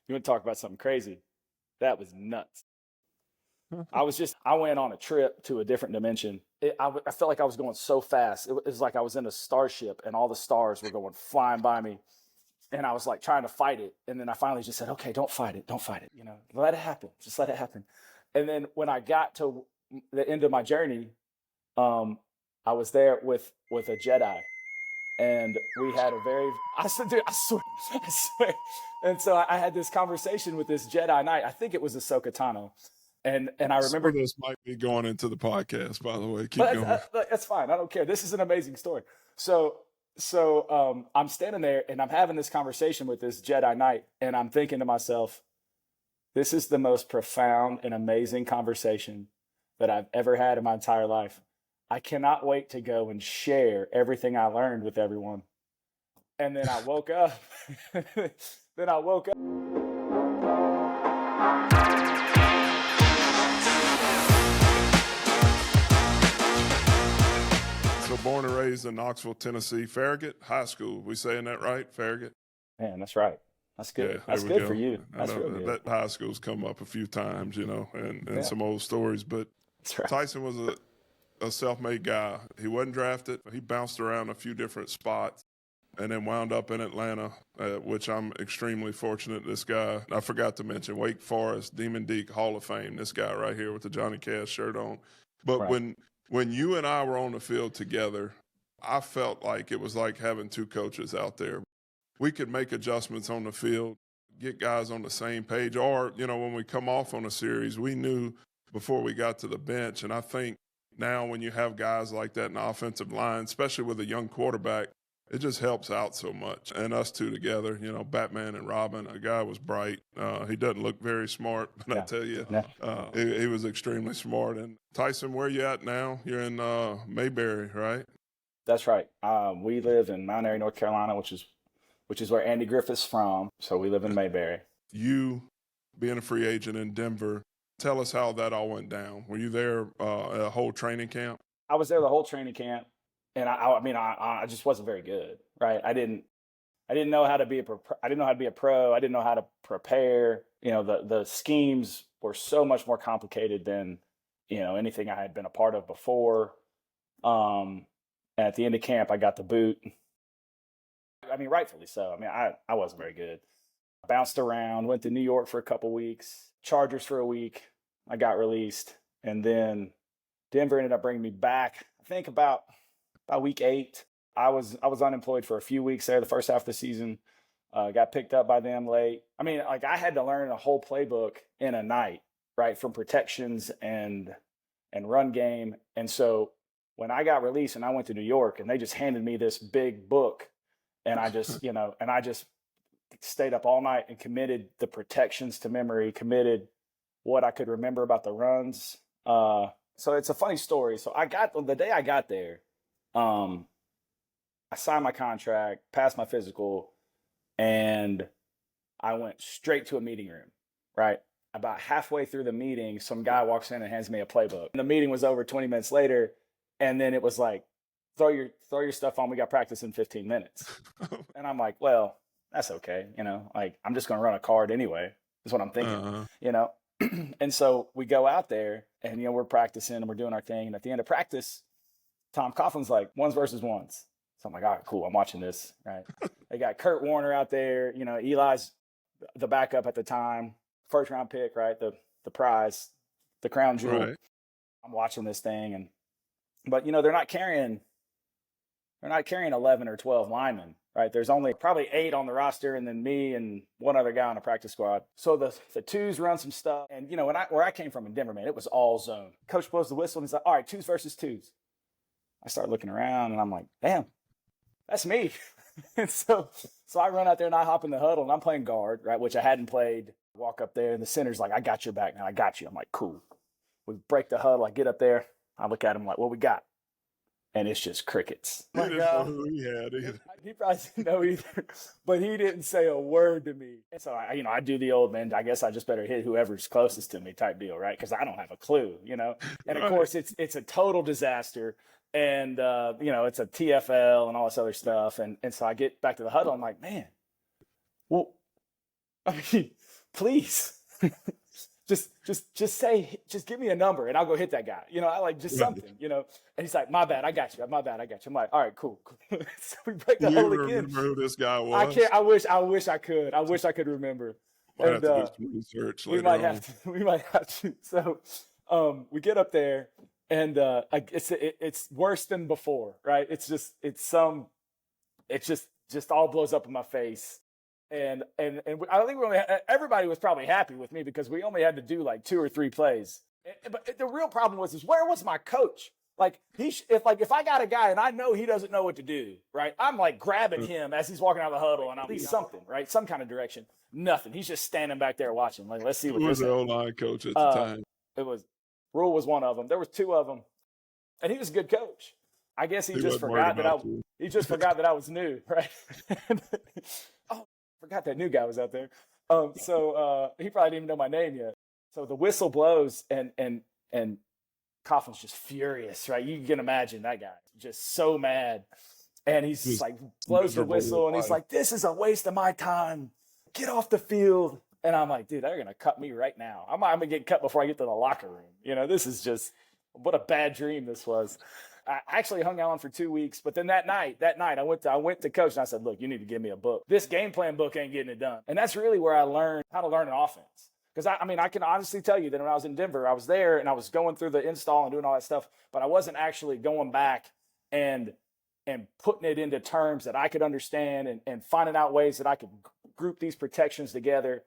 You want to talk about something crazy? That was nuts. I went on a trip to a different dimension. I felt like I was going so fast. It was like I was in a starship and all the stars were going flying by me. And I was like trying to fight it. And then I finally just said, okay, don't fight it. Don't fight it. Let it happen. Just let it happen. And then when I got to the end of my journey, I was there with a Jedi, and we had a very, I said, dude, I swear. And so I had this conversation with this Jedi Knight. I think it was Ahsoka Tano. And I Some of remember, this might be going into the podcast, by the way. Keep but going. that's fine. I don't care. This is an amazing story. So I'm standing there and I'm having this conversation with this Jedi Knight, and I'm thinking to myself, this is the most profound and amazing conversation that I've ever had in my entire life. I cannot wait to go and share everything I learned with everyone. And then I woke up. Then I woke up. So born and raised in Knoxville, Tennessee, Farragut High School. We saying that right, Farragut? Man, that's right. That's good. Yeah, That's good for you. That's real good. That high school's come up a few times, and Yeah. some old stories. But That's right. Tyson was a self-made guy. He wasn't drafted. He bounced around a few different spots and then wound up in Atlanta, which I'm extremely fortunate. This guy, I forgot to mention, Wake Forest, Demon Deek, Hall of Fame, this guy right here with the Johnny Cash shirt on. But Right. when you and I were on the field together, I felt like it was like having two coaches out there. We could make adjustments on the field, get guys on the same page, or, when we come off on a series, we knew before we got to the bench. And I think now when you have guys like that in the offensive line, especially with a young quarterback, it just helps out so much. And us two together, Batman and Robin, a guy was bright. He doesn't look very smart, but I tell you, he was extremely smart. And Tyson, where you at now? You're in Mayberry, right? That's right. We live in Mount Airy, North Carolina, which is where Andy Griffith's from. So we live in Mayberry. You being a free agent in Denver, tell us how that all went down. Were you there a whole training camp? I was there the whole training camp, and I just wasn't very good, right? I didn't know how to be I didn't know how to be a pro. I didn't know how to prepare. The schemes were so much more complicated than anything I had been a part of before. And at the end of camp, I got the boot. I mean, rightfully so. I mean, I wasn't very good. I bounced around, went to New York for a couple weeks, Chargers for a week. I got released, and then Denver ended up bringing me back. I think about week 8. I was unemployed for a few weeks there, the first half of the season. Got picked up by them late. I mean, like, I had to learn a whole playbook in a night, right, from protections and run game. And so when I got released and I went to New York, and they just handed me this big book, and I just stayed up all night and committed the protections to memory, committed what I could remember about the runs. So it's a funny story. So the day I got there, I signed my contract, passed my physical, and I went straight to a meeting room, right? About halfway through the meeting, some guy walks in and hands me a playbook. And the meeting was over 20 minutes later, and then it was like, throw your stuff on. We got practice in 15 minutes. And I'm like, well, that's okay. Like, I'm just going to run a card anyway. That's what I'm thinking, And so we go out there, and, we're practicing and we're doing our thing. And at the end of practice, Tom Coughlin's like, ones versus ones. So I'm like, all right, cool. I'm watching this, right? They got Kurt Warner out there. Eli's the backup at the time, first round pick, right? The prize, the crown jewel. Right. I'm watching this thing, but they're not carrying 11 or 12 linemen, right? There's only probably 8 on the roster, and then me and one other guy on the practice squad. So the twos run some stuff, and where I came from in Denver, man, it was all zone. Coach blows the whistle, and he's like, all right, twos versus twos. I start looking around, and I'm like, damn, that's me. And so I run out there and I hop in the huddle, and I'm playing guard, right, which I hadn't played. Walk up there, and the center's like, I got your back, man. I got you. I'm like, cool. We break the huddle. I get up there. I look at him like, what we got? And it's just crickets. He didn't know who he had either. He probably didn't know either, but he didn't say a word to me. And so I do the old, man, I guess I just better hit whoever's closest to me type deal, right? Because I don't have a clue, And of course, it's a total disaster. And, it's a TFL and all this other stuff. And so I get back to the huddle. I'm like, man, well, I mean, please. just give me a number and I'll go hit that guy. I like just something, And he's like, my bad, I got you. I'm like, all right, cool. So we break the hole again. Remember who this guy was? I can't. I wish I could. I wish I could remember. Might have to do some research later on. We might have to. So, we get up there, and it's worse than before, right? It just all blows up in my face. And I think everybody was probably happy with me because we only had to do like 2 or 3 plays. But the real problem was where was my coach? Like if I got a guy and I know he doesn't know what to do, right? I'm like grabbing him as he's walking out of the huddle and I'll be something, right? Some kind of direction. Nothing. He's just standing back there watching. Like, let's see what Who was the O-line coach at the time? Rule was one of them. There was 2 of them, and he was a good coach. I guess he just forgot that I was new, right? Forgot that new guy was out there. So he probably didn't even know my name yet. So the whistle blows and Coughlin's just furious, right? You can imagine that guy just so mad. And he's just like blows the whistle and he's like, this is a waste of my time. Get off the field. And I'm like, dude, they're going to cut me right now. I'm going to get cut before I get to the locker room. This is just what a bad dream this was. I actually hung on for 2 weeks, but then that night I went to coach and I said, look, you need to give me a book. This game plan book ain't getting it done. And that's really where I learned how to learn an offense. Because I can honestly tell you that when I was in Denver, I was there and I was going through the install and doing all that stuff, but I wasn't actually going back and putting it into terms that I could understand and finding out ways that I could group these protections together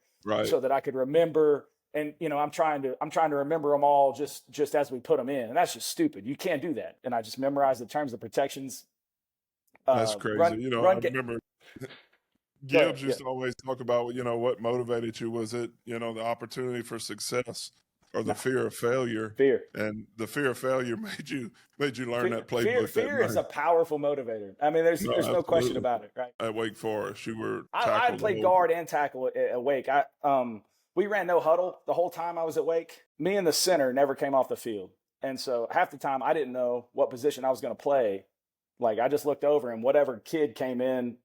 so that I could remember. And, I'm trying to remember them all just as we put them in. And that's just stupid. You can't do that. And I just memorized the terms of protections. That's crazy. I remember Gibbs used to always talk about, what motivated you. Was it, the opportunity for success or the fear of failure? Fear. And the fear of failure made you learn that playbook. Fear is a powerful motivator. I mean, there's no question about it, right? At Wake Forest, you were I played guard and tackle at Wake. We ran no huddle the whole time I was at Wake. Me and the center never came off the field. And so half the time I didn't know what position I was going to play. Like I just looked over and whatever kid came in,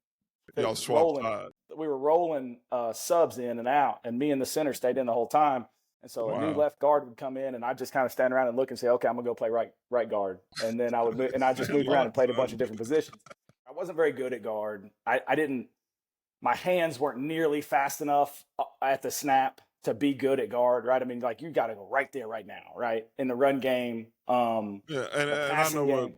y'all swapped side. We were rolling subs in and out, and me and the center stayed in the whole time. And so a new left guard would come in, and I'd just kind of stand around and look and say, okay, I'm going to go play right guard. And then I would move, and I just moved around and played a bunch of different positions. I wasn't very good at guard. My hands weren't nearly fast enough at the snap to be good at guard, right? I mean, like you got to go right there, right now, right? In the run game. And I know what,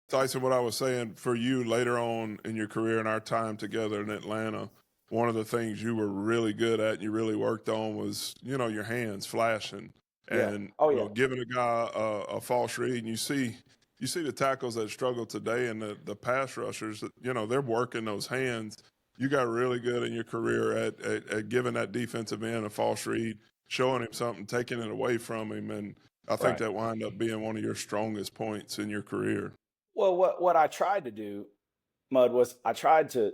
Tyson, what I was saying for you later on in your career and our time together in Atlanta, one of the things you were really good at and you really worked on was, your hands flashing and giving a guy a false read. And you see the tackles that struggle today and the pass rushers, they're working those hands. You got really good in your career at giving that defensive end a false read, showing him something, taking it away from him. And I think that wound up being one of your strongest points in your career. Well, what I tried to do, Mud, was I tried to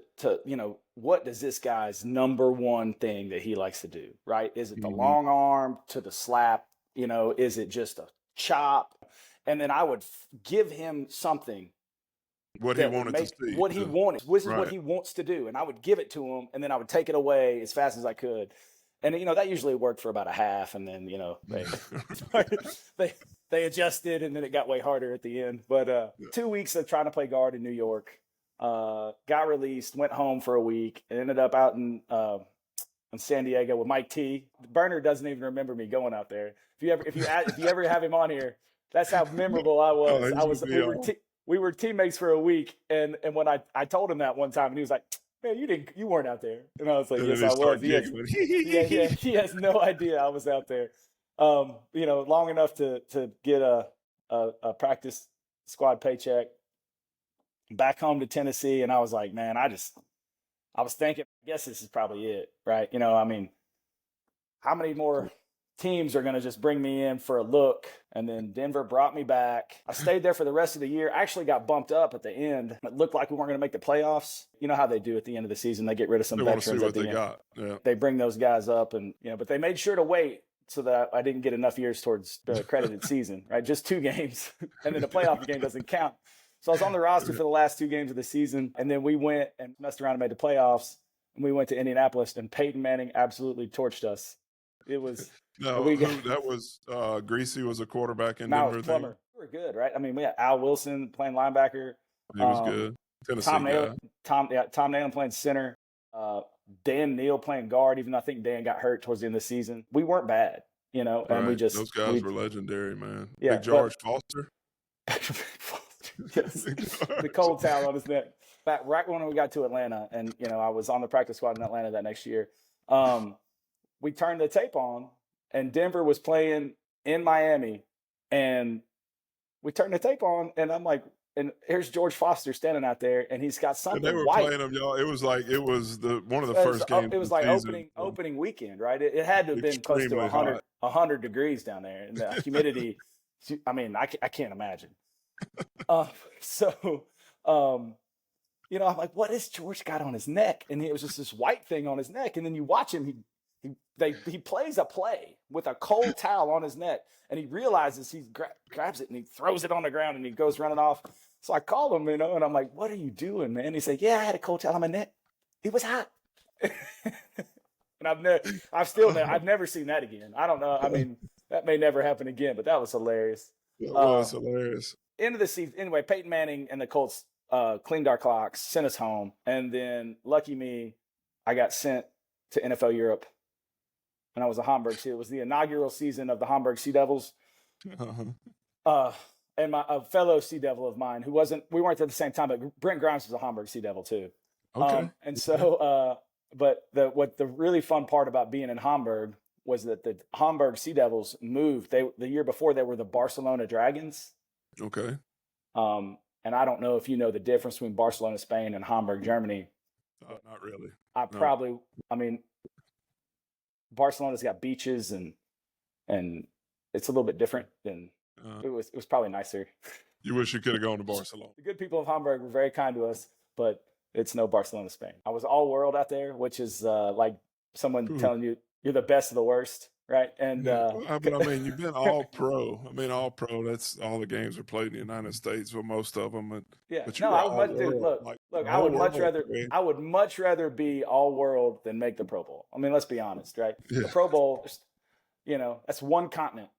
what does this guy's number one thing that he likes to do, right? Is it the long arm to the slap? Is it just a chop? And then I would give him something. What he wanted to see. What he wanted. This is what he wants to do. And I would give it to him, and then I would take it away as fast as I could. And, that usually worked for about a half, and then, they adjusted, and then it got way harder at the end. But 2 weeks of trying to play guard in New York, got released, went home for a week, and ended up out in San Diego with Mike T. Burner doesn't even remember me going out there. If you ever have him on here, that's how memorable I was. We were teammates for a week, and when I told him that one time, and he was like, "Man, you weren't out there," and I was like, "Yes, I was." He has no idea I was out there. Long enough to get a practice squad paycheck, back home to Tennessee, and I was like, man, I was thinking, I guess this is probably it, right? How many more teams are going to just bring me in for a look? And then Denver brought me back. I stayed there for the rest of the year. I actually got bumped up at the end. It looked like we weren't going to make the playoffs. You know how they do at the end of the season. They get rid of some veterans at the end. Yeah. They bring those guys up, and but they made sure to wait so that I didn't get enough years towards the accredited season, right? Just 2 games, and then the playoff game doesn't count. So I was on the roster for the last 2 games of the season, and then we went and messed around and made the playoffs. and we went to Indianapolis, and Peyton Manning absolutely torched us. It was No, we got that was Greasy was a quarterback in Miles Denver then. Plummer. We were good, right? I mean, we had Al Wilson playing linebacker. He was good. Tennessee Tom guy. Tom Nalen playing center. Dan Neal playing guard, even though I think Dan got hurt towards the end of the season. We weren't bad, and Right. we just Those guys were legendary, man. Yeah, Big George Foster. Yes, the cold towel on his neck. Right when we got to Atlanta, and I was on the practice squad in Atlanta that next year. We turned the tape on, and Denver was playing in Miami, and we turned the tape on, and I'm like, and here's George Foster standing out there, and he's got something And they were white. playing them, y'all. It was one of the first games. It was like opening weekend, right? It had to have been close to 100 degrees down there, and the humidity. I mean, I can't imagine. I'm like, what has George got on his neck? And it was just this white thing on his neck. And then you watch him, he plays a play with a cold towel on his neck, and he realizes he grabs it and he throws it on the ground and he goes running off. So I called him, and I'm like, what are you doing, man? He said, yeah, I had a cold towel on my neck. It was hot. And I've never seen that again. I don't know. I mean, that may never happen again, but that was hilarious. It was hilarious. End of the season. Anyway, Peyton Manning and the Colts cleaned our clocks, sent us home. And then, lucky me, I got sent to NFL Europe. And I was a Hamburg Sea. It was the inaugural season of the Hamburg Sea Devils. Uh-huh. And a fellow Sea Devil of mine we weren't there at the same time, but Brent Grimes was a Hamburg Sea Devil too. Okay. And so, but the really fun part about being in Hamburg was that the Hamburg Sea Devils moved. The year before, they were the Barcelona Dragons. Okay. And I don't know if you know the difference between Barcelona, Spain, and Hamburg, Germany. Not really. I mean, Barcelona's got beaches and it's a little bit different than it was probably nicer. You wish you could have gone to Barcelona. The good people of Hamburg were very kind to us, but it's no Barcelona, Spain. I was all world out there, which is like someone telling you you're the best of the worst, right? And but I mean, you've been all pro. All pro. That's all the games are played in the United States, well, most of them. But I would much rather be all world than make the Pro Bowl. I mean, let's be honest, right? Yeah. The Pro Bowl, that's one continent,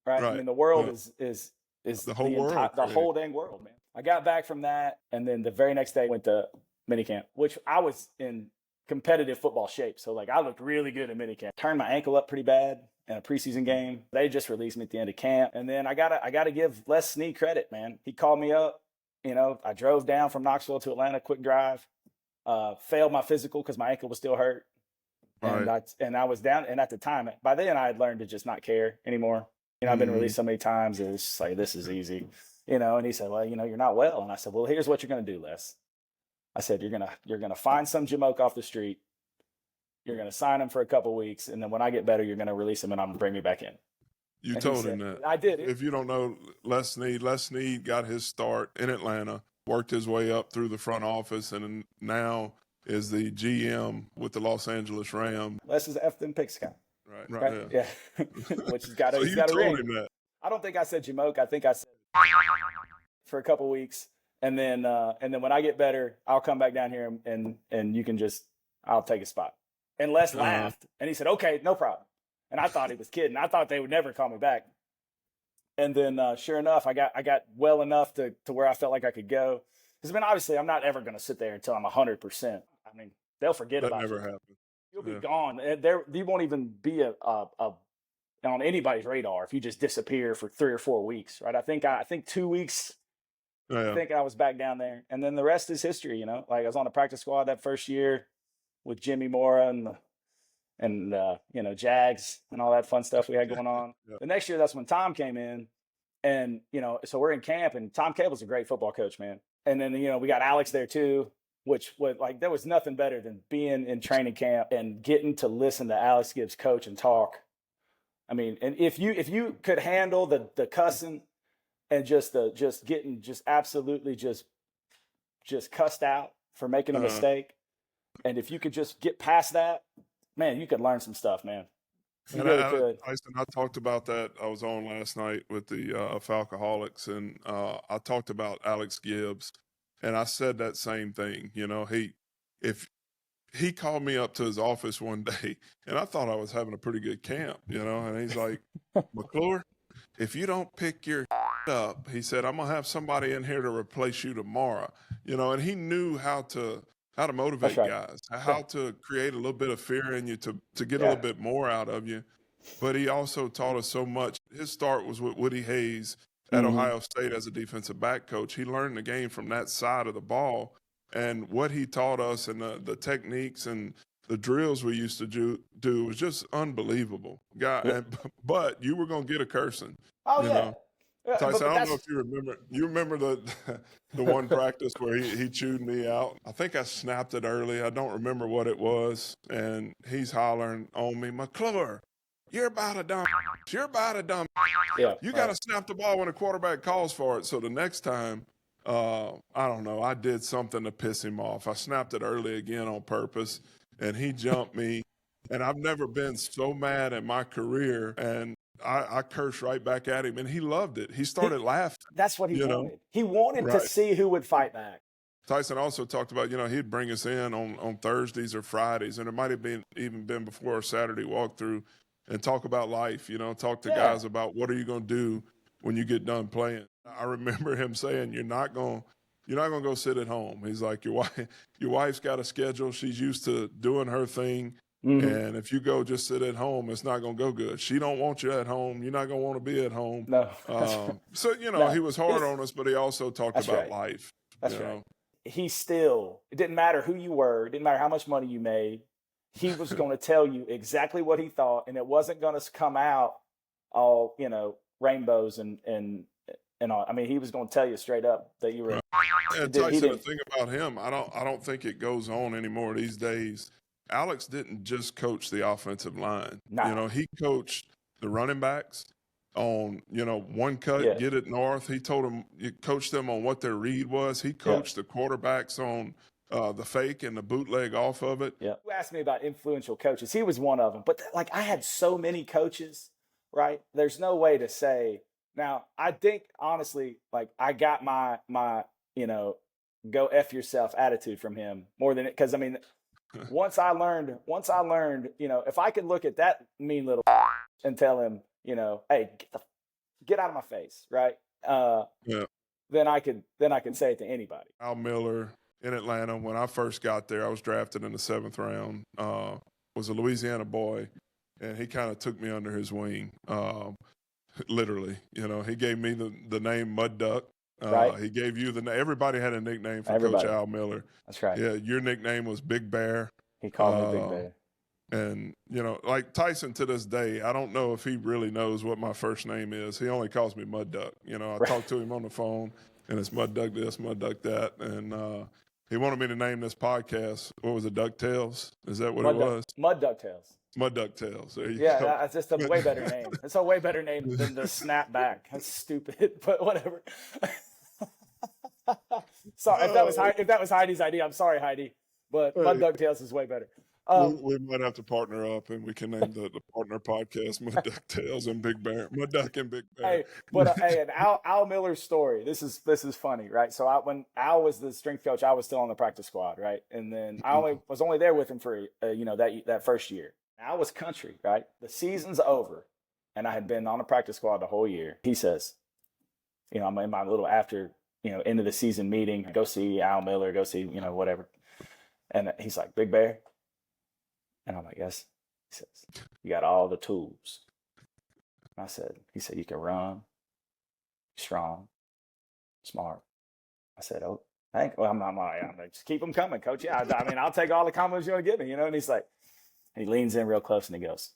right? I mean, the world is the whole world, the whole dang world, man. I got back from that, and then the very next day went to minicamp, which I was in competitive football shape. So I looked really good at minicamp. Turned my ankle up pretty bad in a preseason game. They just released me at the end of camp. And then I gotta give Les Snead credit, man. He called me up. I drove down from Knoxville to Atlanta, quick drive. Failed my physical because my ankle was still hurt. Right. And I was down. And at the time, by then I had learned to just not care anymore. I've been released so many times. It's just like, this is easy. And he said, well, you're not well. And I said, well, here's what you're going to do, Les. I said, you're gonna find some jamoke off the street. You're gonna sign him for a couple weeks, and then when I get better, you're gonna release him, and I'm gonna bring me back in. You told him that. I did. If you don't know Les Snead got his start in Atlanta, worked his way up through the front office, and now is the GM with the Los Angeles Rams. Les is F them picks guy. Right. Yeah. Which he's got a ring. Him that. I don't think I said jamoke. I think I said for a couple weeks. And then when I get better, I'll come back down here and you can I'll take a spot. And Les laughed and he said, okay, no problem. And I thought he was kidding. I thought they would never call me back. And then sure enough, I got well enough to where I felt like I could go. Because obviously I'm not ever going to sit there until I'm 100%. I mean, they'll forget about you. That never happened. You'll be gone. You won't even be on anybody's radar if you just disappear for 3 or 4 weeks, right? I think 2 weeks. I think I was back down there, and then the rest is history. I was on the practice squad that first year with Jimmy Mora and Jags and all that fun stuff we had going on. The next year, that's when Tom came in, and so we're in camp, and Tom Cable's a great football coach, man. And then we got Alex there too, which was there was nothing better than being in training camp and getting to listen to Alex Gibbs coach and talk. I mean, and if you could handle the cussing. And just getting absolutely cussed out for making a mistake. And if you could just get past that, man, you could learn some stuff, man. You really could. Tyson, I talked about that. I was on last night with the Falcoholics, and I talked about Alex Gibbs, and I said that same thing. he called me up to his office one day, and I thought I was having a pretty good camp, and he's like, McClure, if you don't pick your up, he said, I'm gonna have somebody in here to replace you tomorrow. And he knew how to That's motivate right. guys, Yeah. how to create a little bit of fear in you to get a Yeah. little bit more out of you. But he also taught us so much. His start was with Woody Hayes at Ohio State as a defensive back coach. He learned the game from that side of the ball. And what he taught us and the techniques and the drills we used to do was just unbelievable. But you were going to get a cursing, Oh you yeah. know. But Tyson, I don't know that's if you remember. You remember the one practice where he chewed me out. I think I snapped it early. I don't remember what it was, and he's hollering on me, McClure, you're about a dumb. You're about a dumb. yeah. You got Right. to snap the ball when the quarterback calls for it. So the next time, I don't know, I did something to piss him off. I snapped it early again on purpose, and he jumped me. And I've never been so mad in my career. And I cursed right back at him, and he loved it. He started laughing. That's what he wanted. He wanted to Right. see who would fight back. Tyson also talked about, he'd bring us in on Thursdays or Fridays, and it might have even been before a Saturday walkthrough, and talk about life, talk to guys about what are you going to do when you get done playing. I remember him saying, you're not going to go sit at home. He's like, your wife's got a schedule. She's used to doing her thing. And if you go just sit at home, it's not going to go good. She don't want you at home. You're not going to want to be at home. No. So, No. he was hard on us, but he also talked about life. That's right. He still, it didn't matter who you were. It didn't matter how much money you made. He was going to tell you exactly what he thought, and it wasn't going to come out all, rainbows and all. I mean, he was going to tell you straight up that you were. And Tyson, the thing about him, I don't think it goes on anymore these days. Alex didn't just coach the offensive line. Nah. He coached the running backs on, one cut, get it north. He coached them on what their read was. He coached the quarterbacks on the fake and the bootleg off of it. Yeah. You asked me about influential coaches. He was one of them. But I had so many coaches, right? There's no way to say. Now, I think honestly, I got my go F yourself attitude from him more than it, because I mean, once I learned, if I could look at that mean little and tell him, hey, get out of my face, right? Then I could say it to anybody. Al Miller in Atlanta, when I first got there, I was drafted in the 7th round. Was a Louisiana boy, and he kind of took me under his wing. Literally, he gave me the name Mud Duck. Right. He gave you everybody had a nickname for Everybody. Coach Al Miller. That's right. Yeah, your nickname was Big Bear. He called me Big Bear. And, like Tyson to this day, I don't know if he really knows what my first name is. He only calls me Mud Duck. I talk to him on the phone, and it's Mud Duck this, Mud Duck that. And he wanted me to name this podcast, what was it, DuckTales? Is that what it was? Mud DuckTales. Mud DuckTales. There you go. Yeah, that's just a way better name. It's a way better name than the Snapback. That's stupid, but whatever. Sorry, if that was Heidi's idea, I'm sorry, Heidi. But Mud DuckTales is way better. We might have to partner up, and we can name the partner podcast Mud DuckTales and Big Bear, Mud Duck and Big Bear. And Al Miller's story. This is funny, right? So when Al was the strength coach, I was still on the practice squad, right? And then I was only there with him for that first year. Al was country, right? The season's over, and I had been on the practice squad the whole year. He says, I'm in my little after end of the season meeting. Go see Al Miller. Go see whatever. And he's like, Big Bear. And I'm like, yes. He says, you got all the tools. And he said, you can run, strong, smart. I said, oh, thank you. Well, I'm like, just keep them coming, coach. Yeah, I mean, I'll take all the compliments you want to give me, And he's like, and he leans in real close and he goes,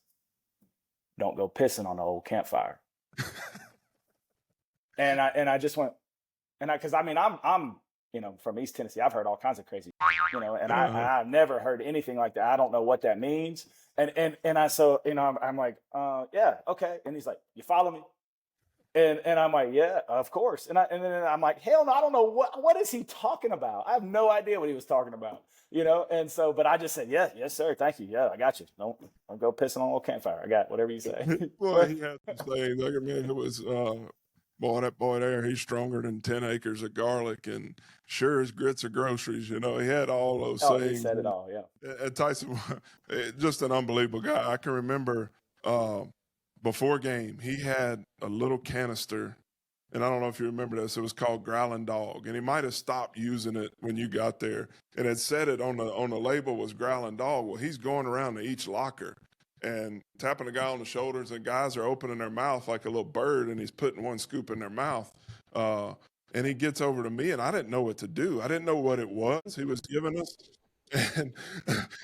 don't go pissing on the old campfire. and I just went, because I'm from East Tennessee. I've heard all kinds of crazy, and I've never heard anything like that. I don't know what that means. And I'm like, yeah, okay. And he's like, you follow me? And I'm like, yeah, of course. And then I'm like, hell no, I don't know what is he talking about? I have no idea what he was talking about, And so, but I just said, yes, sir, thank you. Yeah, I got you. Don't go pissing on a little campfire. I got whatever you say. Well, he had some sayings. Like, it was Boy, that boy there, he's stronger than 10 acres of garlic and sure as grits of groceries. You know, he had all those Oh, he sayings. said it all. Yeah. And Tyson, just an unbelievable guy. I can remember uh, before game, he had a little canister, and I don't know if you remember this. It was called Growling Dog, and he might have stopped using it when you got there, and it said it on the label was Growling Dog. Well, he's going around to each locker and tapping the guy on the shoulders, and guys are opening their mouth like a little bird, and he's putting one scoop in their mouth. And he gets over to me, and I didn't know what to do. I didn't know what it was he was giving us. And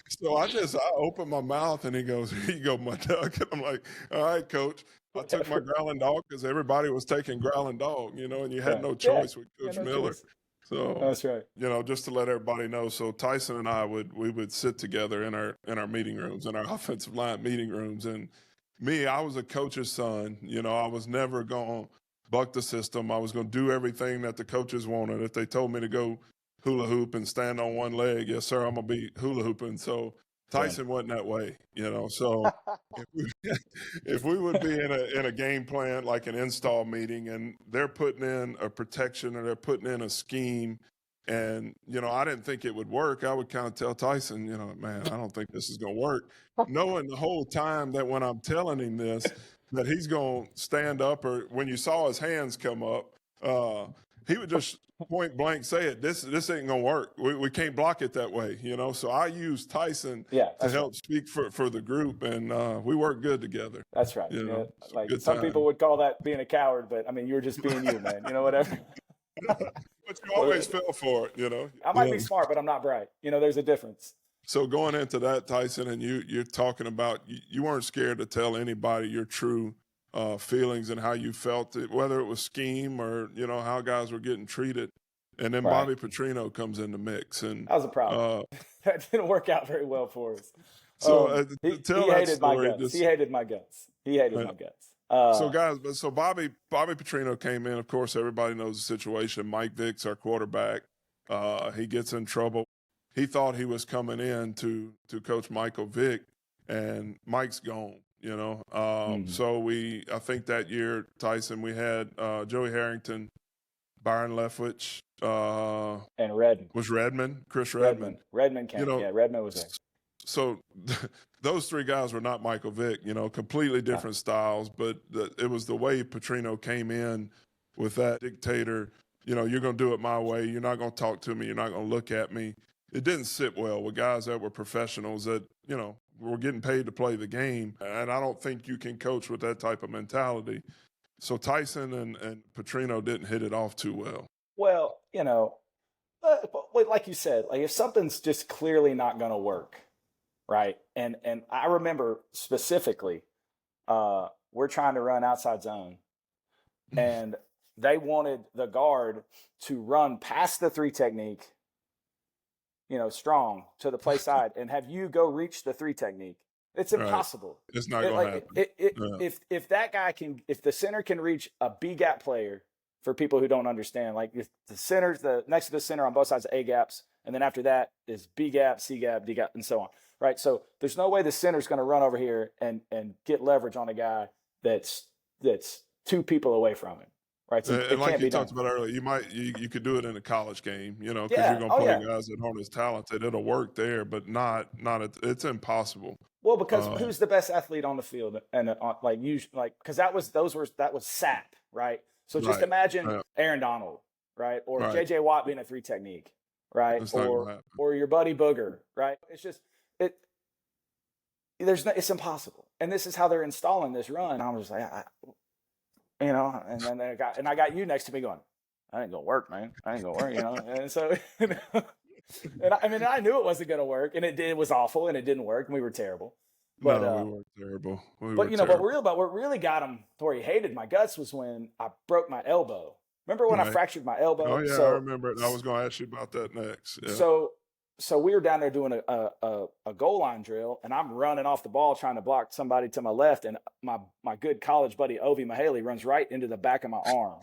so I opened my mouth, and he goes, "Here you go, my duck." And I'm like, "All right, coach." I took my Growling Dog because everybody was taking Growling Dog, you know, and you had Right. no Yeah. choice with Yeah, Coach no Miller. choice. So, That's right. you know, just to let everybody know, so Tyson and I would sit together in our meeting rooms, in our offensive line meeting rooms, and me, I was a coach's son. You know, I was never going to buck the system. I was going to do everything that the coaches wanted. If they told me to go hula hoop and stand on one leg, yes, sir, I'm going to be hula hooping. So Tyson wasn't that way, you know. So if we, if we would be in a game plan, like an install meeting, and they're putting in a protection or they're putting in a scheme, and, you know, I didn't think it would work, I would kind of tell Tyson, you know, man, I don't think this is going to work, knowing the whole time that when I'm telling him this, that he's going to stand up, or when you saw his hands come up, he would just point blank say it. This ain't going to work. We can't block it that way, you know? So I used Tyson Yeah, to help speak for the group, and we worked good together. that's right. You Yeah, know, like good some time. people would call that being a coward, but I mean, you're just being you, man. You know, whatever. But you always fell for it, you know. I might be smart, but I'm not bright. You know, there's a difference. So going into that, Tyson, and you're talking about you weren't scared to tell anybody your true feelings and how you felt it, whether it was scheme or, you know, how guys were getting treated. And then Right. Bobby Petrino comes in the mix, and That was a problem. That didn't work out very well for us. so He tell that hated my story. guts. He hated my guts. He hated my guts. So guys, so Bobby Petrino came in. Of course, everybody knows the situation. Mike Vick's our quarterback. He gets in trouble. He thought he was coming in to coach Michael Vick, and Mike's gone. You know, so I think that year, Tyson, we had Joey Harrington, Byron Leftwich, and Redmond. Was Redmond, Chris Redmond. Redmond came. You know, Yeah, Redmond was there. So those three guys were not Michael Vick, you know, completely different styles, but it was the way Petrino came in with that dictator, you know, you're going to do it my way. You're not going to talk to me. You're not going to look at me. It didn't sit well with guys that were professionals that, you know, were getting paid to play the game. And I don't think you can coach with that type of mentality. So Tyson and Petrino didn't hit it off too well. Well, you know, but like you said, like if something's just clearly not going to work, right? And I remember specifically, we're trying to run outside zone, and they wanted the guard to run past the 3 technique, you know, strong to the play side, and have you go reach the 3 technique. It's impossible. Right. It's not going to happen. If that guy can, if the center can reach a B gap player, for people who don't understand, like if the center's next to the center on both sides of A gaps, and then after that is B gap, C gap, D gap, and so on. Right. So there's no way the center's going to run over here and get leverage on a guy that's 2 people away from him. Right. So and like you talked about earlier, you could do it in a college game, you know, because you're going to play guys that aren't as talented. It'll work there, but it's impossible. Well, because who's the best athlete on the field, and because that was Sap, right? So just imagine Aaron Donald, right, or J.J. Watt being a 3 technique, right, or your buddy Booger, right? It's just it's impossible, and this is how they're installing this run. I was like, you know, and then I got you next to me going, I ain't gonna work, man. I ain't gonna work, you know. And so, and I knew it wasn't gonna work, and it was awful, and it didn't work, and we were terrible. But, we were terrible. But you know, what really got him to where he hated my guts was when I broke my elbow. Remember when I fractured my elbow? Oh yeah, I remember it. I was going to ask you about that next. Yeah. So we were down there doing a goal line drill, and I'm running off the ball trying to block somebody to my left, and my good college buddy Ovi Mahaley runs right into the back of my arm,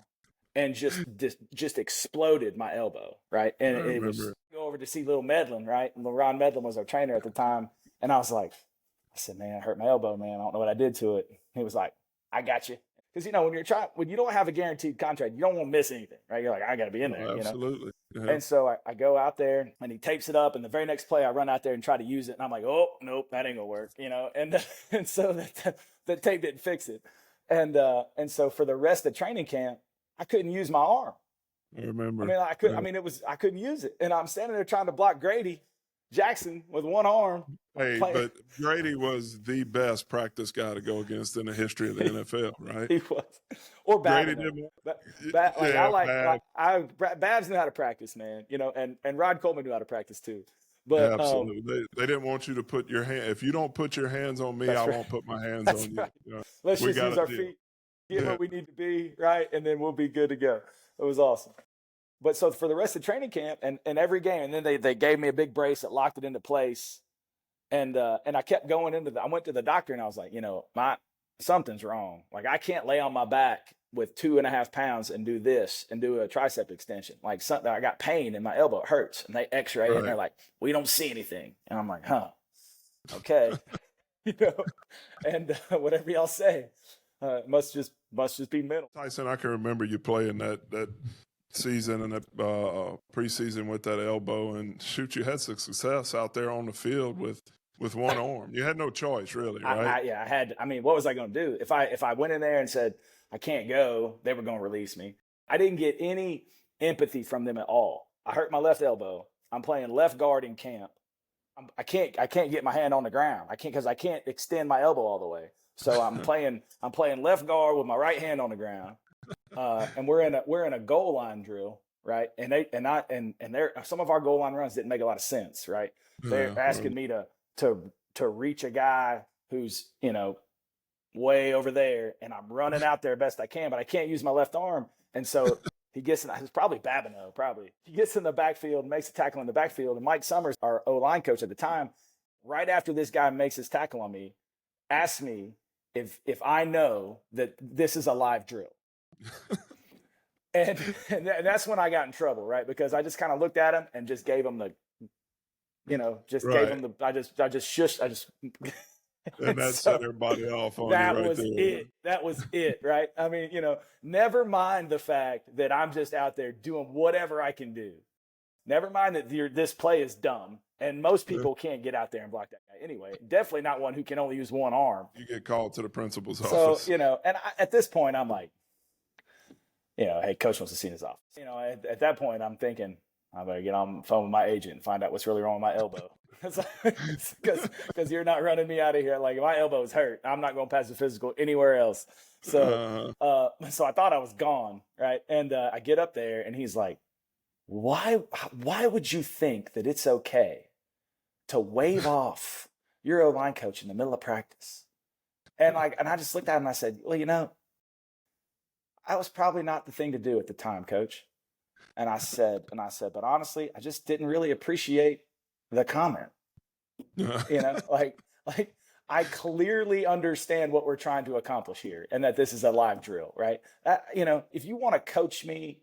and just exploded my elbow, right? And it was go over to see Lil Medlin, right? And Ron Medlin was our trainer at the time, and I was like, I said, man, I hurt my elbow, man. I don't know what I did to it. He was like, I got you. because when you don't have a guaranteed contract, you don't want to miss anything, right? You're like, I got to be in there, Absolutely. Yeah. And so I go out there and he tapes it up, and the very next play I run out there and try to use it, and I'm like, oh nope, that ain't gonna work, and so that tape didn't fix it, and so for the rest of training camp, I couldn't use my arm. I remember. I mean, I couldn't use it, and I'm standing there trying to block Grady Jackson with one arm. Hey, but Grady was the best practice guy to go against in the history of the NFL, right? He was, or Babs. Babs knew how to practice, man. And Rod Coleman knew how to practice too. But absolutely, they didn't want you to put your hand. If you don't put your hands on me, I won't put my hands on right. you. Let's just use our feet, get where we need to be, right, and then we'll be good to go. It was awesome. But so for the rest of training camp and every game, and then they gave me a big brace that locked it into place. And I kept going I went to the doctor and I was like, something's wrong. Like, I can't lay on my back with 2.5 pounds and do this and do a tricep extension. Like, something, I got pain in my elbow, it hurts. And they x-ray it and they're like, we don't see anything. And I'm like, huh, okay. And whatever y'all say, must just be mental. Tyson, I can remember you playing that season and that preseason with that elbow, and shoot, you had some success out there on the field with one arm. You had no choice, really, right? I had. I mean, what was I going to do? If I went in there and said I can't go, they were going to release me. I didn't get any empathy from them at all. I hurt my left elbow. I'm playing left guard in camp. I can't get my hand on the ground. I can't, because I can't extend my elbow all the way. So I'm playing left guard with my right hand on the ground. And we're in a goal line drill, right? And some of our goal line runs didn't make a lot of sense, right? They're asking me to reach a guy who's way over there, and I'm running out there best I can, but I can't use my left arm. And so he gets it's probably Babineau, he gets in the backfield, makes a tackle in the backfield, and Mike Summers, our O-line coach at the time, right after this guy makes his tackle on me, asks me if I know that this is a live drill. and that's when I got in trouble, right? Because I just kind of looked at him and just gave him gave him the, I just shushed, and that set everybody off on that was it. That was it, right? I mean, never mind the fact that I'm just out there doing whatever I can do. Never mind that this play is dumb, and most people can't get out there and block that guy anyway. Definitely not one who can only use one arm. You get called to the principal's office. So, at this point, I'm like, hey, coach wants to see his office. At that point, I'm thinking, I better get on the phone with my agent and find out what's really wrong with my elbow. Because you're not running me out of here. Like, if my elbow is hurt, I'm not going to pass the physical anywhere else. So I thought I was gone, right? And I get up there, and he's like, why would you think that it's okay to wave off your O-line coach in the middle of practice? And I just looked at him and I said, well, that was probably not the thing to do at the time, coach. And I said, but honestly, I just didn't really appreciate the comment. Like I clearly understand what we're trying to accomplish here, and that this is a live drill, right? If you want to coach me,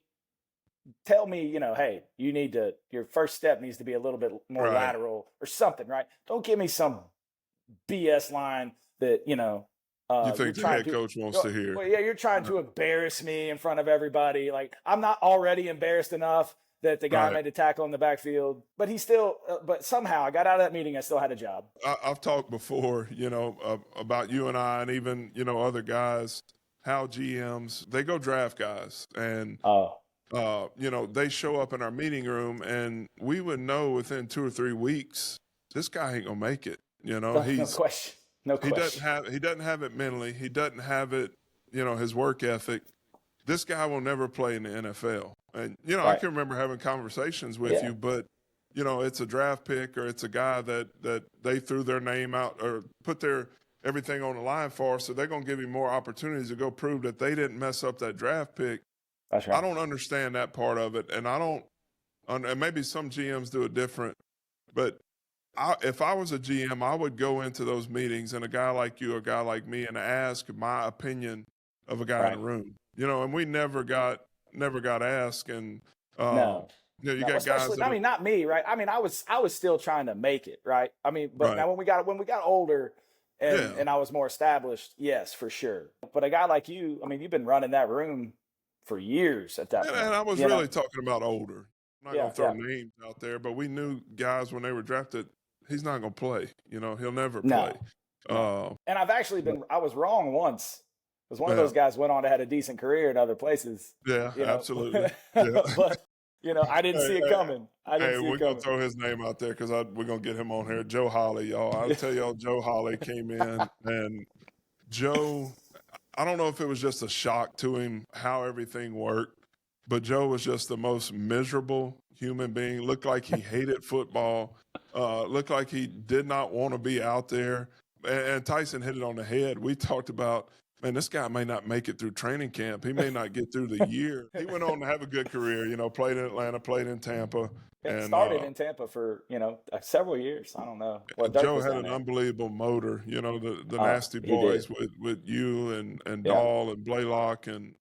tell me, hey, your first step needs to be a little bit more lateral or something, right? Don't give me some BS line that, you think the head coach wants to hear. Well, yeah, you're trying to embarrass me in front of everybody. Like, I'm not already embarrassed enough that the guy made a tackle in the backfield, but but somehow I got out of that meeting. I still had a job. I've talked before, about you and I, and even, other guys, how GMs, they go draft guys, and they show up in our meeting room, and we would know within 2 or 3 weeks, this guy ain't gonna make it. No question. No question. He doesn't have it mentally. He doesn't have it, his work ethic. This guy will never play in the NFL. And, I can remember having conversations with you, but, it's a draft pick, or it's a guy that they threw their name out or put their everything on the line for, so they're going to give him more opportunities to go prove that they didn't mess up that draft pick. That's right. I don't understand that part of it, and and maybe some GMs do it different, but if I was a GM, I would go into those meetings, and a guy like you, a guy like me, and ask my opinion of a guy in the room. And we never got asked. And no. You got guys. Not me, right? I mean, I was still trying to make it, right? I mean, but now when we got older, Yeah. and I was more established, yes, for sure. But a guy like you, I mean, you've been running that room for years at that point. And I was You know? really talking about older. I'm not Yeah, going to throw yeah. names out there, but we knew guys when they were drafted, he's not going to play. You know, he'll never play. No, no. And I've actually But, I was wrong once because one of yeah, those guys went on to have a decent career in other places, yeah, you know. absolutely. Yeah. But, you know, I didn't Hey, see it hey, coming. I didn't hey, see we're it going to coming. throw his name out there because we're going to get him on here. Joe Holly, y'all. I'll tell y'all, Joe Holly came in, and Joe, I don't know if it was just a shock to him how everything worked, but Joe was just the most miserable human being. Looked like he hated football. Looked like he did not want to be out there. And Tyson hit it on the head. We talked about, man, this guy may not make it through training camp. He may not get through the year. He went on to have a good career. You know, played in Atlanta, played in Tampa, It and started in Tampa for, you know, several years. I don't know. Well, Dirk Joe was had down an there. unbelievable motor. You know, the Oh, nasty he did. boys with you and Yeah. Dahl and Blaylock. And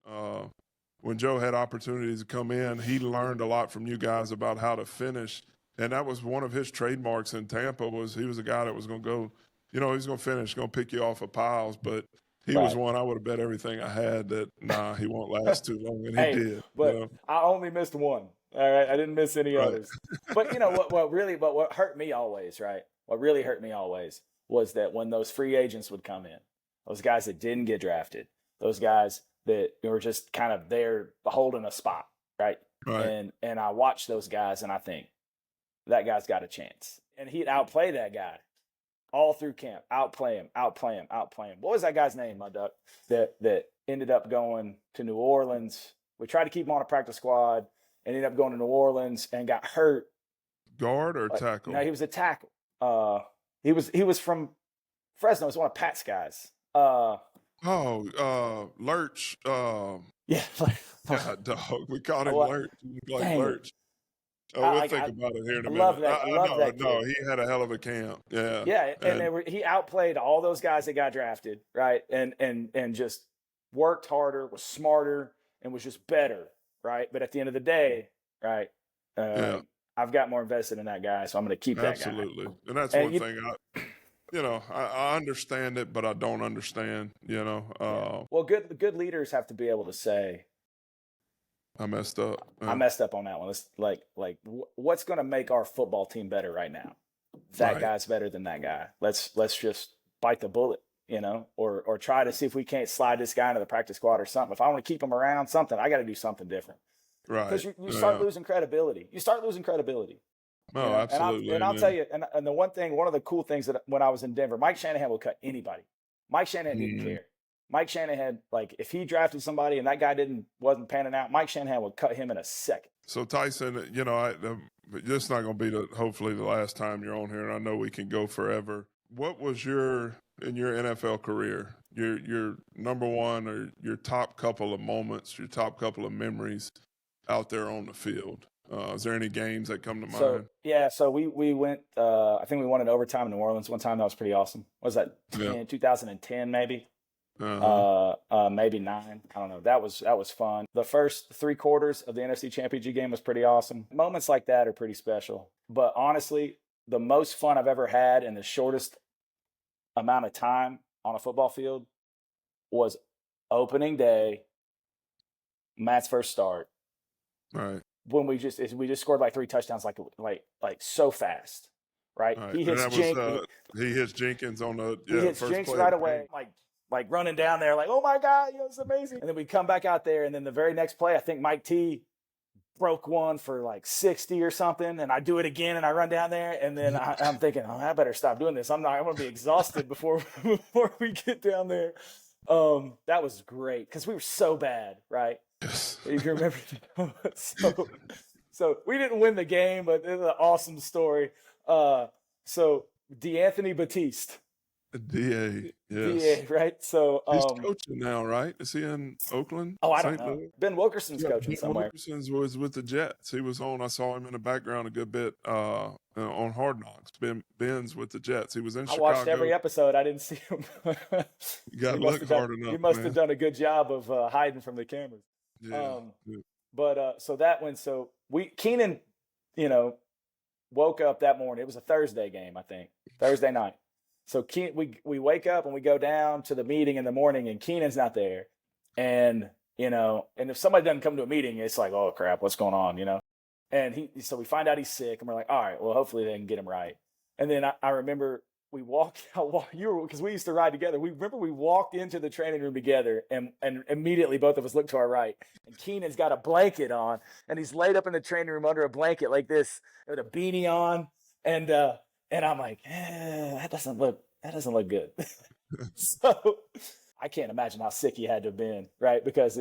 when Joe had opportunities to come in, he learned a lot from you guys about how to finish. And that was one of his trademarks in Tampa was he was a guy that was going to go, you know, he's going to finish, going to pick you off of piles. But he was Right. one I would have bet everything I had that, nah, he won't last too long. And he Hey, did, you but know. I only missed one. All right. I didn't miss any Right. others. But you know what hurt me always, right? What really hurt me always was that when those free agents would come in, those guys that didn't get drafted, those guys that were just kind of there holding a spot, right? Right. And I watch those guys and I think that guy's got a chance. And he'd outplay that guy all through camp. Outplay him, outplay him, outplay him. What was that guy's name, my duck? That ended up going to New Orleans. We tried to keep him on a practice squad, ended up going to New Orleans and got hurt. Guard or Like, tackle? no, he was a tackle. He was from Fresno. He's one of Pat's guys. Lurch. Yeah, like, God, dog. We called him what? Lurch. He looked like Dang it. Lurch. Oh, we'll think I about it here in a love minute. that. I love that No, kid. he had a hell of a camp. Yeah. Yeah, and And he outplayed all those guys that got drafted, right? And just worked harder, was smarter, and was just better, right? But at the end of the day, right, yeah, I've got more invested in that guy, so I'm going to keep that guy. absolutely. And that's And one thing I understand it, but I don't understand, well, good leaders have to be able to say, I messed up. I messed up on that one. Let's what's going to make our football team better right now? That Right. guy's better than that guy. Let's just bite the bullet, or try to see if we can't slide this guy into the practice squad or something. If I want to keep him around, I got to do something different. Right. Because you start losing credibility. You start losing credibility. No, absolutely. And I'll tell you, and the one of the cool things that when I was in Denver, Mike Shanahan would cut anybody. Mike Shanahan didn't care. Mike Shanahan, like if he drafted somebody and that guy wasn't panning out, Mike Shanahan would cut him in a second. So Tyson, this is not going to be hopefully the last time you're on here, and I know we can go forever. What was in your NFL career, your number one or your top couple of moments, your top couple of memories out there on the field? Is there any games that come to mind? So we went. I think we won in overtime in New Orleans one time. That was pretty awesome. What was that? 2010 maybe. Maybe 9. I don't know. That was fun. The first 3 quarters of the NFC Championship game was pretty awesome. Moments like that are pretty special. But honestly, the most fun I've ever had in the shortest amount of time on a football field was opening day, Matt's first start. Right. When we just scored like 3 touchdowns like so fast. Right? He hits Jenkins on the he hits first Jinx play right away. Like running down there, like, oh my God, it's amazing. And then we come back out there, and then the very next play, I think Mike T broke one for like 60 or something, and I do it again, and I run down there, and then I'm thinking, oh, I better stop doing this. I'm going to be exhausted before we get down there. That was great because we were so bad, right? Yes. If you remember, so we didn't win the game, but it's an awesome story. So DeAnthony Batiste. DA, yes. DA, right? So he's coaching now, right? Is he in Oakland? Oh, I don't know. Louis? Ben Wilkerson's coaching somewhere. Wilkerson was with the Jets. He was on. I saw him in the background a good bit on Hard Knocks. Ben's with the Jets. He was in Chicago. I watched every episode. I didn't see him. You got to look hard enough. You must have done a good job of hiding from the cameras. Yeah. But so that one. So Keenan, woke up that morning. It was a Thursday game, I think. Thursday night. So we wake up and we go down to the meeting in the morning, and Keenan's not there. And and if somebody doesn't come to a meeting, it's like, oh crap, what's going on? And so we find out he's sick, and we're like, all right, well, hopefully they can get him right. And then I remember we walked out, because we used to ride together. We walked into the training room together, and immediately both of us looked to our right, and Keenan's got a blanket on, and he's laid up in the training room under a blanket like this with a beanie on, and I'm like, that doesn't look good. So I can't imagine how sick he had to have been, right? Because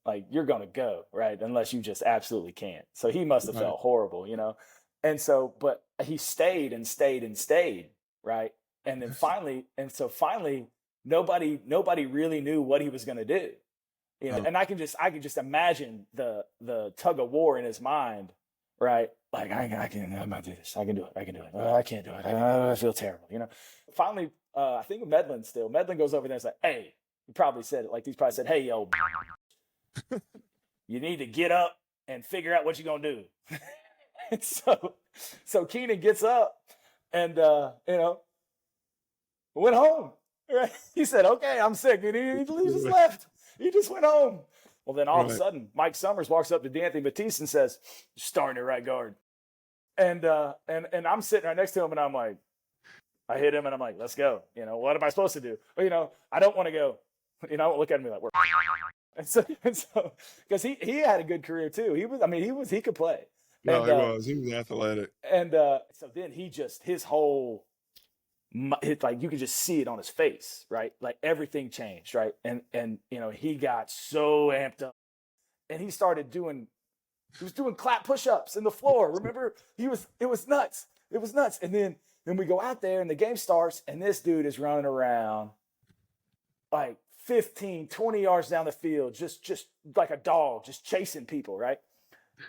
like you're gonna go, right, unless you just absolutely can't. So he must have felt horrible, And so, but he stayed and stayed and stayed, right? And then finally, nobody really knew what he was gonna do, And I can just imagine the tug of war in his mind, right? Like I'm gonna do this. I can do it. I can't do it. I feel terrible, Finally, I think Medlin goes over there and is like, hey, he probably said it like he's probably said, hey, yo, you need to get up and figure out what you're gonna do. And so Keenan gets up and went home. Right? He said, okay, I'm sick. And he just left. He just went home. Well, then all of a sudden, Mike Summers walks up to D'Anthony Batiste and says, starting at right guard. And I'm sitting right next to him, and I'm like, I hit him, and I'm like, let's go. What am I supposed to do? Well, I don't want to go. I won't look at me like, we're. And so, because he had a good career too. He could play. No, he was athletic. And so then his whole, like you could just see it on his face, right? Like everything changed, right? And he got so amped up, and he was doing clap push-ups in the floor. Remember, it was nuts. It was nuts. And then we go out there and the game starts, and this dude is running around like 15, 20 yards down the field, just like a dog, just chasing people, right?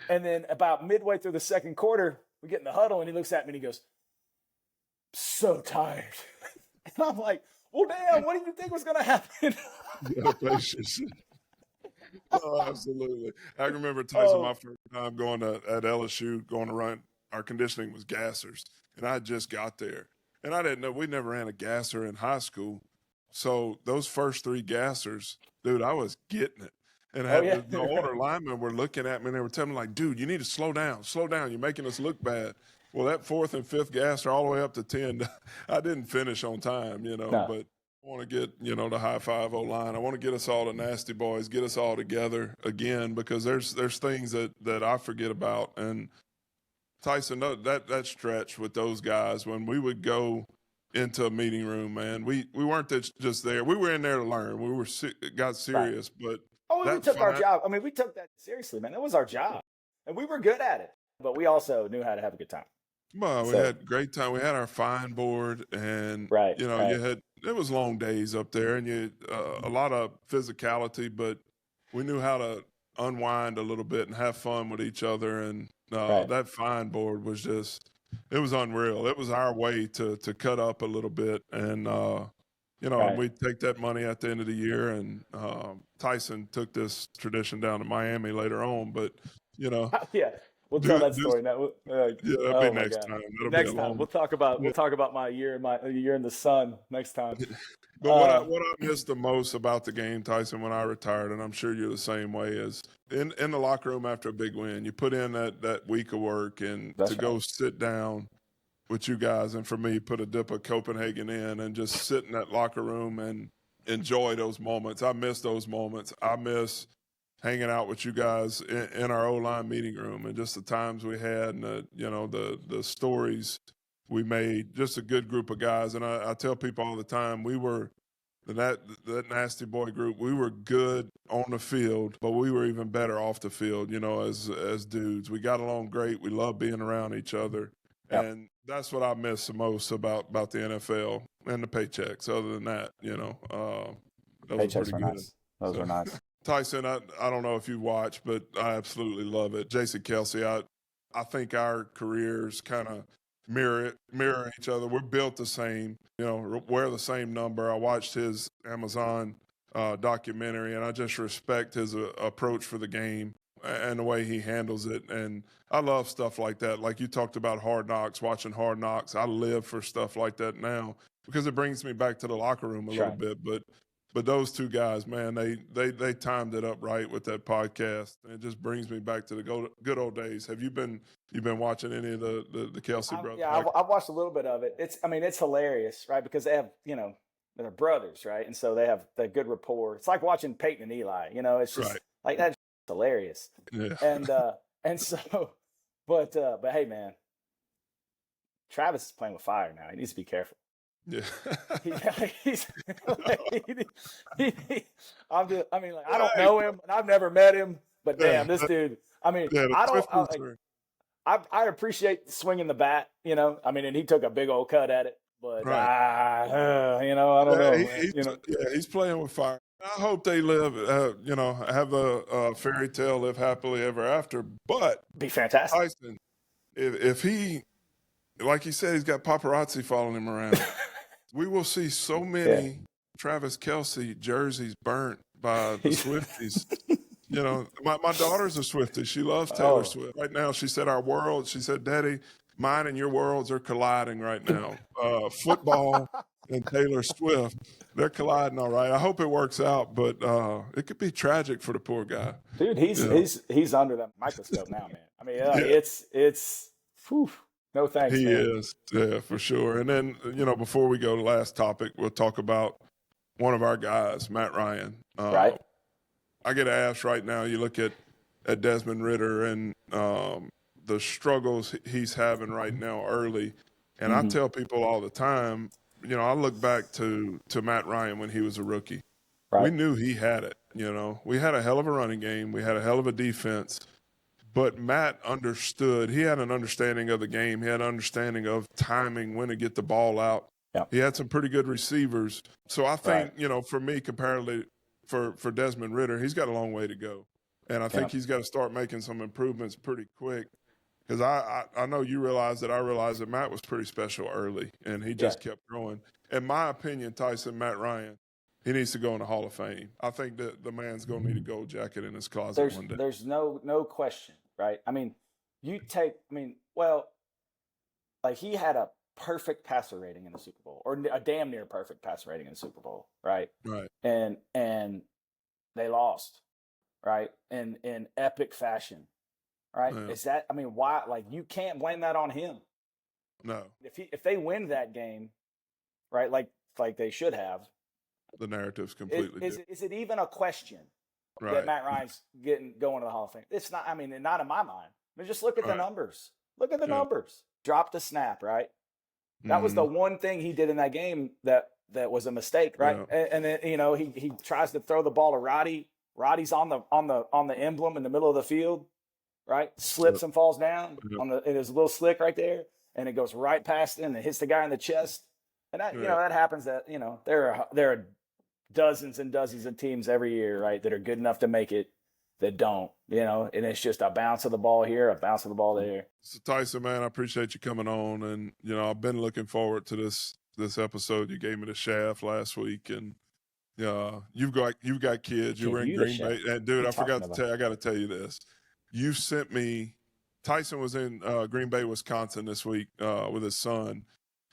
And then about midway through the second quarter, we get in the huddle, and he looks at me and he goes, so tired. And I'm like, well, damn, what do you think was going to happen? Oh, absolutely. I remember Tyson, my first time going at LSU, going to run, our conditioning was gassers. And I just got there. And I didn't know, we never ran a gasser in high school. So those first 3 gassers, dude, I was getting it. And the older linemen were looking at me, and they were telling me, like, dude, you need to slow down. You're making us look bad. Well, that 4th and 5th gasser all the way up to 10, I didn't finish on time, but I want to get, the high five O-line. I want to get us all the nasty boys, get us all together again, because there's things that I forget about. And Tyson, that stretch with those guys, when we would go into a meeting room, man, we weren't just there. We were in there to learn. We got serious, but we took our job. We took that seriously, man. That was our job, and we were good at it. But we also knew how to have a good time. Well, we had a great time. We had our fine board, and it was long days up there, and a lot of physicality, but we knew how to unwind a little bit and have fun with each other. And that fine board was it was unreal. It was our way to cut up a little bit, and and we'd take that money at the end of the year. And Tyson took this tradition down to Miami later on, but We'll tell that story now. That'll be next time. Next time we'll talk about my year in the sun next time. But what I missed the most about the game, Tyson, when I retired, and I'm sure you're the same way, is in the locker room after a big win, you put in that week of work, and go sit down with you guys, and for me, put a dip of Copenhagen in and just sit in that locker room and enjoy those moments. I miss those moments. I miss hanging out with you guys in our O-line meeting room, and just the times we had, and the stories we made. Just a good group of guys. And I tell people all the time, we were that nasty boy group. We were good on the field, but we were even better off the field. As dudes, we got along great. We loved being around each other, and that's what I miss the most about the NFL, and the paychecks. Other than that, those paychecks were nice. Those were nice. Tyson, I don't know if you watch, but I absolutely love it. Jason Kelsey, I think our careers kind of mirror each other. We're built the same, wear the same number. I watched his Amazon documentary, and I just respect his approach for the game. and the way he handles it. And I love stuff like that. Like you talked about Hard Knocks, watching Hard Knocks. I live for stuff like that now because it brings me back to the locker room a little bit. But those two guys, man, they timed it up right with that podcast. And it just brings me back to the good old days. Have you been watching any of the Kelsey brothers? Yeah, I've watched a little bit of it. It's hilarious, right? Because they have, they're brothers, right? And so they have that good rapport. It's like watching Peyton and Eli, it's just like that's hilarious. Yeah. And so, but hey, man, Travis is playing with fire now. He needs to be careful. Yeah. I don't know him, and I've never met him, but damn, this dude. I appreciate swinging the bat, and he took a big old cut at it, but I don't know. He's playing with fire. I hope they live, have a fairy tale, live happily ever after. But be fantastic. Tyson, if he, like he said, he's got paparazzi following him around. We will see so many Travis Kelce jerseys burnt by the Swifties. My daughter's a Swiftie. She loves Taylor Swift. Right now, she said, Daddy, mine and your worlds are colliding right now. Football and Taylor Swift, they're colliding all right. I hope it works out, but it could be tragic for the poor guy. Dude, he's under the microscope now, man. It's whew. No thanks, He man. is, yeah, for sure. And then, before we go to the last topic, we'll talk about one of our guys, Matt Ryan. Right. I get asked right now, you look at Desmond Ridder and the struggles he's having right now early. And I tell people all the time, I look back to Matt Ryan when he was a rookie. Right. We knew he had it, We had a hell of a running game. We had a hell of a defense. But Matt understood. He had an understanding of the game. He had an understanding of timing, when to get the ball out. Yep. He had some pretty good receivers. So I think, for me, comparatively for Desmond Ridder, he's got a long way to go. And I think he's got to start making some improvements pretty quick. Because I know you realize that I realized that Matt was pretty special early, and he just kept growing. In my opinion, Tyson, Matt Ryan, he needs to go in the Hall of Fame. I think that the man's going to need a gold jacket in his closet one day. There's no question, right? He had a perfect passer rating in the Super Bowl, or a damn near perfect passer rating in the Super Bowl, right? Right. And they lost, right? In epic fashion, right? Yeah. Is that, why? You can't blame that on him. No. If they win that game, right, like they should have, the narrative's completely different. Is it even a question that Matt Ryan's going to the Hall of Fame? It's not. Not in my mind. Just look at the numbers. Look at the numbers. Drop the snap, right? That was the one thing he did in that game that was a mistake, right? Yeah. And then he tries to throw the ball to Roddy. Roddy's on the emblem in the middle of the field, right? Slips and falls down in his little slick right there, and it goes right past him and hits the guy in the chest. And that that happens. That there are dozens and dozens of teams every year, right, that are good enough to make it, that don't, and it's just a bounce of the ball here, a bounce of the ball there. So Tyson, man, I appreciate you coming on, and I've been looking forward to this episode. You gave me the shaft last week, and you've got kids. You were in Green Bay, and dude, I forgot to tell you. I got to tell you this. You sent me. Tyson was in Green Bay, Wisconsin this week with his son,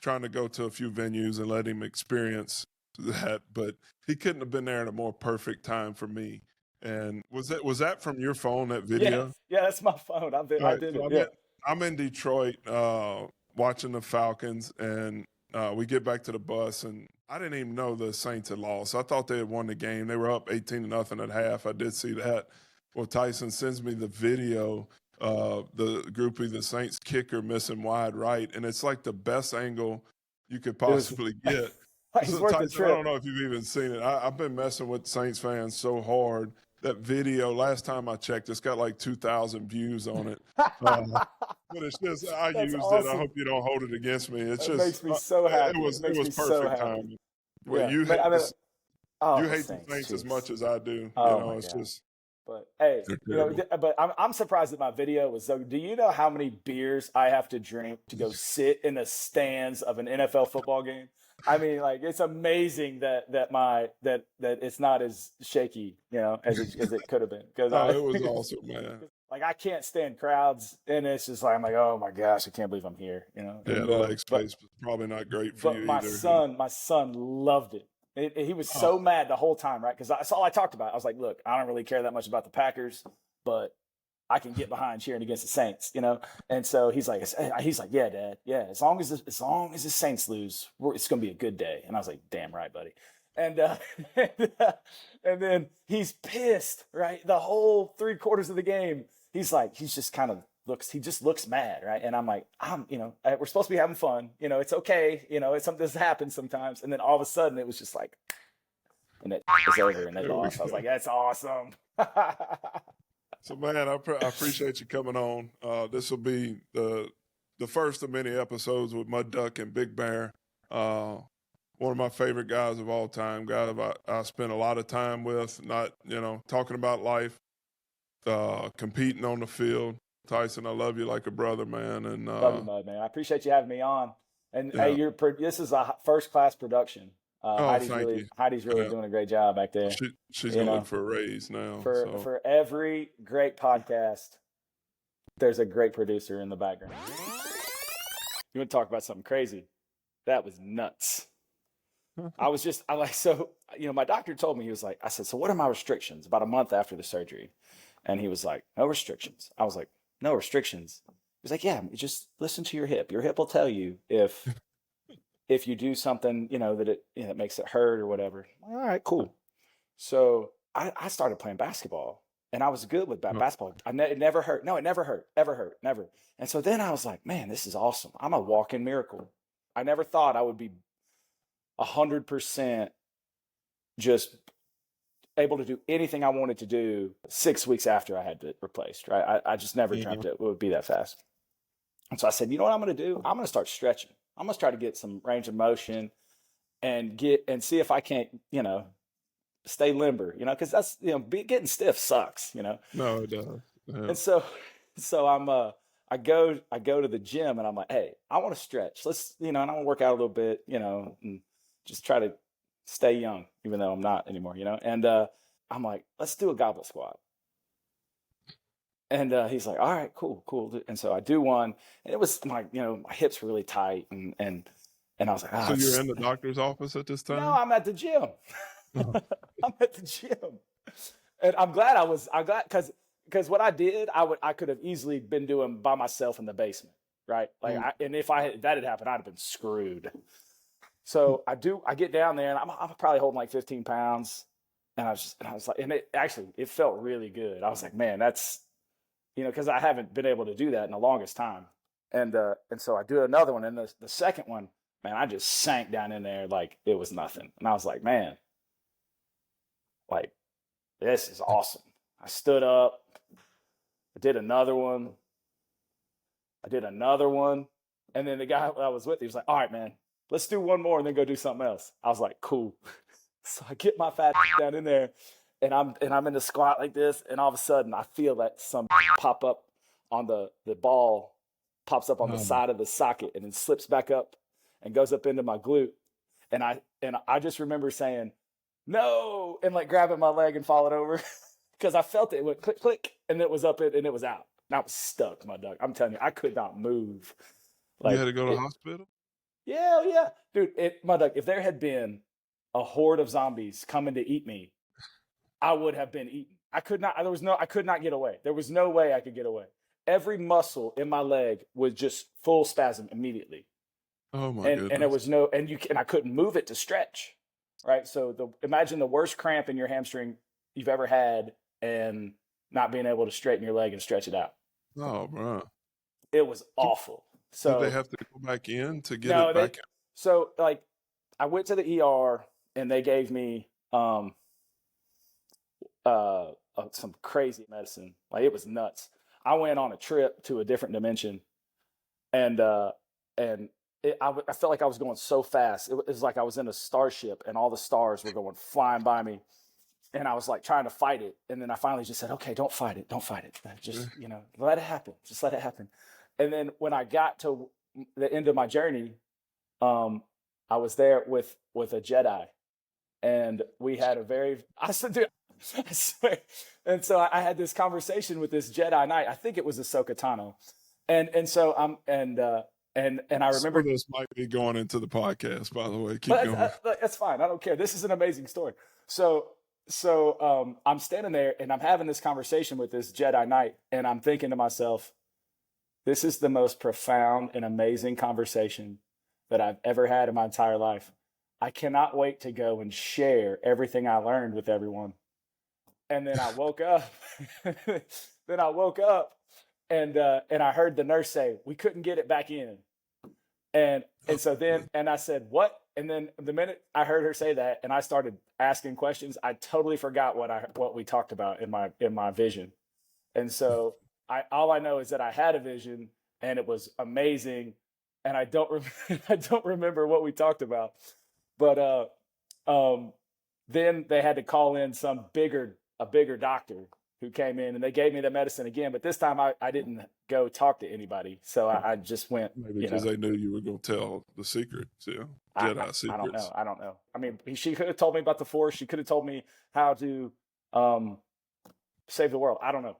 trying to go to a few venues and let him experience that, but he couldn't have been there at a more perfect time for me. And was that from your phone, that video? Yeah, that's my phone. I'm in Detroit watching the Falcons, and we get back to the bus, and I didn't even know the Saints had lost. I thought they had won the game. They were up 18-0 at half. I did see that. Well, Tyson sends me the video of the groupie, the Saints kicker missing wide right, and it's like the best angle you could possibly get. He's worth the trip. I don't know if you've even seen it. I've been messing with Saints fans so hard. That video, last time I checked, it's got like 2,000 views on it. But it's just, I used awesome. It. I hope you don't hold it against me. It makes me so happy. It was perfect timing. Well, you hate the Saints as much as I do. It's just. But hey, but I'm surprised that my video was so. Do you know how many beers I have to drink to go sit in the stands of an NFL football game? I mean, like, it's amazing that it's not as shaky, as it could have been. Because Oh, it was awesome, man. like, I can't stand crowds, and it's just like I'm like, oh my gosh, I can't believe I'm here, Yeah, And the leg but space was probably not great for but you my either. son loved it. He was Oh, so mad the whole time, right? Because that's all I talked about. I was like, look, I don't really care that much about the Packers, but I can get behind cheering against the Saints. And so he's like, yeah, Dad, yeah. As long as the Saints lose, it's gonna be a good day. And I was like, damn right, buddy. And and then he's pissed, right? The whole 3/4 of the game, he's just kind of looks mad, right? And I'm like, we're supposed to be having fun, it's okay, it's something that happens sometimes. And then all of a sudden, it was just like, and it was over and they there we lost. I was go. like, that's awesome. So, man, I appreciate you coming on. This will be the first of many episodes with Mud Duck and Big Bear. One of my favorite guys of all time, guys I spent a lot of time with, not, talking about life, competing on the field. Tyson, I love you like a brother, man. And Love you, Mud, man. I appreciate you having me on. And hey, yeah. this is a first class production. Oh, thank you. Heidi's really Yeah. doing a great job back there. She's You gonna know, look for a raise now. for So for every great podcast, there's a great producer in the background. You want to talk about something crazy? That was nuts. I like, so, my doctor told me, he was like, I said, so what are my restrictions? About a month after the surgery. And he was like, no restrictions. I was like, no restrictions. He was like, yeah, just listen to your hip. Your hip will tell you if you do something, that makes it hurt or whatever. All right, cool. So I started playing basketball, and I was good with basketball. It never hurt. No, it never hurt. Ever hurt. Never. And so then I was like, man, this is awesome. I'm a walking miracle. I never thought I would be 100% just able to do anything I wanted to do 6 weeks after I had it replaced, right? I just never dreamt it would be that fast. And so I said, you know what I'm going to do? I'm going to start stretching. I'm going to try to get some range of motion and see if I can't, stay limber, because that's, getting stiff sucks. no, it does. Yeah. And so I go to the gym, and I'm like, hey, I want to stretch. Let's, and I want to work out a little bit, and just try to stay young, even though I'm not anymore, And I'm like, let's do a goblet squat. And he's like, all right, cool. And so I do one, and it was my hips were really tight, and I was like, So you're in the doctor's office at this no, time? I'm at the gym. Oh. I'm at the gym, and I'm glad because what I did, I could have easily been doing by myself in the basement, right? Like, and if that had happened, I'd have been screwed. So I get down there, and I'm probably holding like 15 pounds, and I was like, and it felt really good. I was like, man, that's, because I haven't been able to do that in the longest time, and so I do another one, and the second one, man, I just sank down in there like it was nothing, and I was like, man, like, this is awesome. I stood up, I did another one, and then the guy I was with, he was like, all right, man, let's do one more and then go do something else. I was like, cool. So I get my fat down in there, and I'm in the squat like this, and all of a sudden I feel that some pop up on the ball, pops up on the side of the socket, and then slips back up and goes up into my glute. And I just remember saying, no, and like grabbing my leg and falling over because I felt it. It went click, click, and it was up and it was out. And I was stuck, my dog. I'm telling you, I could not move. Like, you had to go to the hospital? Yeah. Dude, my dog, if there had been a horde of zombies coming to eat me, I would have been eaten. I could not get away. There was no way I could get away. Every muscle in my leg was just full spasm immediately. Oh my goodness. And there was I couldn't move it to stretch. Right. So imagine the worst cramp in your hamstring you've ever had and not being able to straighten your leg and stretch it out. Oh, bro. It was awful. So did they have to go back in to get it back in? So like I went to the ER and they gave me some crazy medicine. Like, it was nuts. I went on a trip to a different dimension, and I felt like I was going so fast. It was like I was in a starship, and all the stars were going flying by me, and I was like trying to fight it. And then I finally just said, "Okay, don't fight it. Just let it happen. Just let it happen." And then when I got to the end of my journey, I was there with a Jedi, and we had a very I said, dude, I swear. And so I had this conversation with this Jedi Knight. I think it was Ahsoka Tano, and so I'm and I Some of remember, this might be going into the podcast, by the way. Keep but going. that's fine. I don't care. This is an amazing story. So I'm standing there and I'm having this conversation with this Jedi Knight, and I'm thinking to myself, this is the most profound and amazing conversation that I've ever had in my entire life. I cannot wait to go and share everything I learned with everyone. And then I woke up. Then I woke up, and I heard the nurse say, "We couldn't get it back in." And so then, and I said, "What?" And then the minute I heard her say that, and I started asking questions, I totally forgot what we talked about in my vision. And so all I know is that I had a vision, and it was amazing, and I don't I don't remember what we talked about, but then they had to call in a bigger doctor who came in, and they gave me the medicine again. But this time I didn't go talk to anybody, so I just went. Maybe because they knew you were going to tell the secrets, Jedi secrets. I don't know. I don't know. I mean, she could have told me about the Force. She could have told me how to save the world. I don't know.